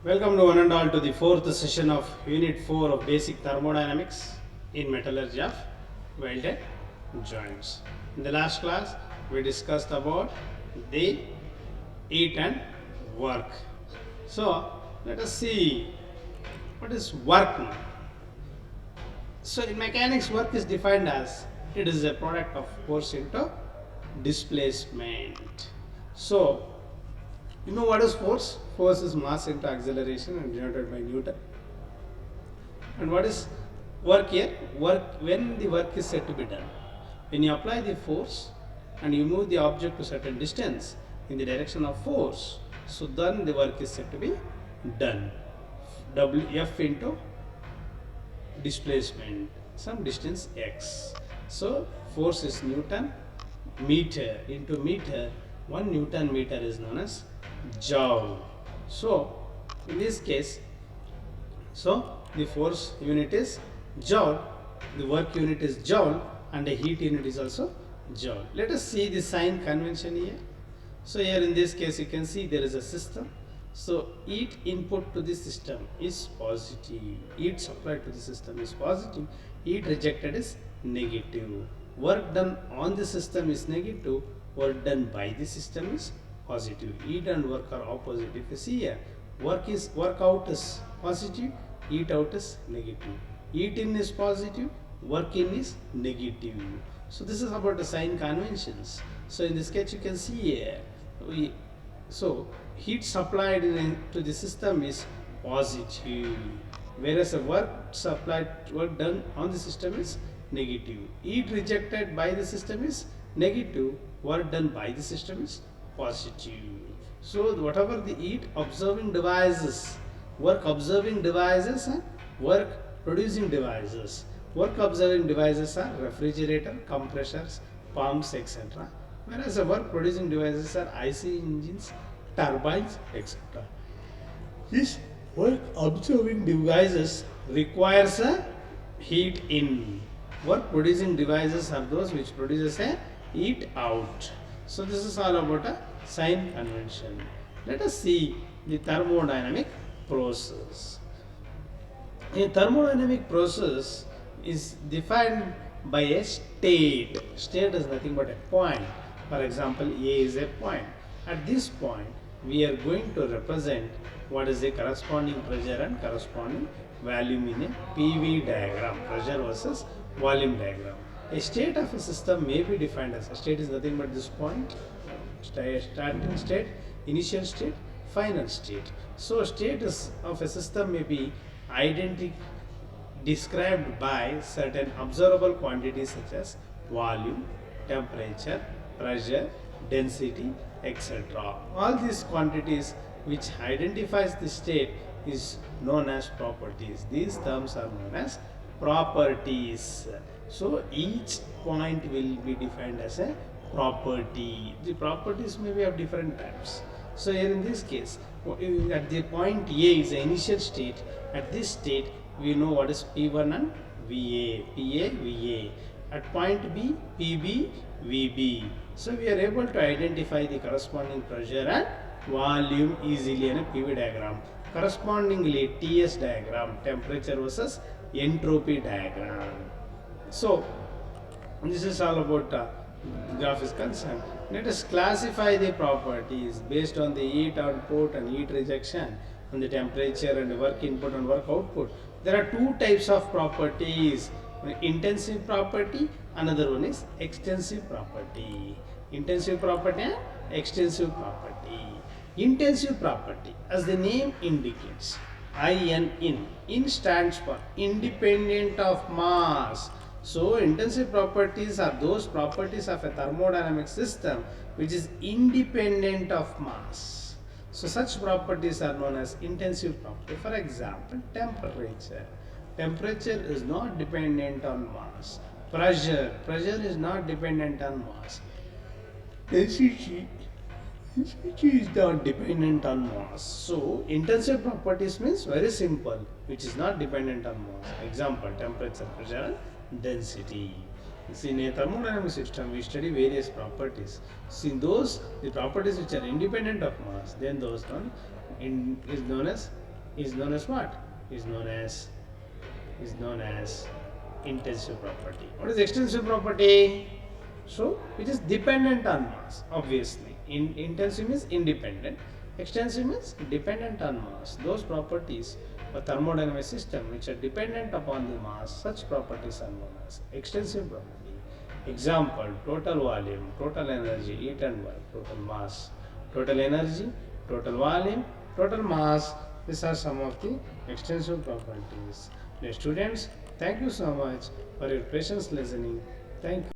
Welcome to one and all to the fourth session of Unit 4 of Basic Thermodynamics in Metallurgy of Welded Joints. In the last class, we discussed about the heat and work. So, let us see what is work now. So, in mechanics, work is defined as it is a product of force into displacement. So, you know what is force? Force is mass into acceleration and denoted by Newton. And what is work here? Work when the work is said to be done. When you apply the force and you move the object to certain distance in the direction of force, so then the work is said to be done. F into displacement, some distance x. So force is Newton meter into meter. 1 Newton meter is known as joule. So in this case, so the force unit is joule, the work unit is joule, and the heat unit is also joule. Let us see the sign convention here. So here in this case you can see there is a system. So heat input to the system is positive, heat supplied to the system is positive, heat rejected is negative. Work done on the system is negative, work done by the system is positive. Heat and work are opposite. If you see here, work out is positive, heat out is negative. Heat in is positive, work in is negative. So this is about the sign conventions. So in this sketch you can see here, so heat supplied to the system is positive, whereas the work done on the system is negative. Heat rejected by the system is negative, work done by the system is positive. So whatever the heat observing devices, work observing devices and work producing devices. Work observing devices are refrigerator, compressors, pumps, etc. Whereas the work producing devices are IC engines, turbines, etc. This work observing devices requires a heat in. Work producing devices are those which produces a heat out. So this is all about a sign convention. Let us see the thermodynamic process. A thermodynamic process is defined by a state. State is nothing but a point. For example, A is a point. At this point, we are going to represent what is the corresponding pressure and corresponding volume in a PV diagram, pressure versus volume diagram. A state of a system may be defined as, a state is nothing but this point, starting state, initial state, final state. So status of a system may be described by certain observable quantities such as volume, temperature, pressure, density, etc. All these quantities which identifies the state is known as properties. These terms are known as properties. So each point will be defined as a property. The properties may be of different types. So here in this case, at the point A is the initial state. At this state, we know what is P1 and VA, PA, VA. At point B, PB, VB. So we are able to identify the corresponding pressure and volume easily in a PV diagram. Correspondingly, TS diagram, temperature versus entropy diagram. So this is all about graph is concerned. Let us classify the properties based on the heat output and heat rejection, on the temperature and the work input and work output. There are two types of properties: intensive property, another one is extensive property. Intensive property and extensive property. Intensive property, as the name indicates, in stands for independent of mass. So intensive properties are those properties of a thermodynamic system which is independent of mass. So such properties are known as intensive property. For example, temperature. Temperature is not dependent on mass. Pressure is not dependent on mass. Density is not dependent on mass. So intensive properties means very simple, which is not dependent on mass. Example, temperature, pressure and density. See, in a thermodynamic system, we study various properties. See, the properties which are independent of mass, then those is known as is known as what? Is known as intensive property. What is extensive property? So it is dependent on mass, obviously. Intensive means independent. Extensive means dependent on mass. Those properties of a thermodynamic system which are dependent upon the mass, such properties are known as extensive property. Example: total volume, total energy, heat and work, total mass, total energy, total volume, total mass. These are some of the extensive properties. Dear students, thank you so much for your patience listening. Thank you.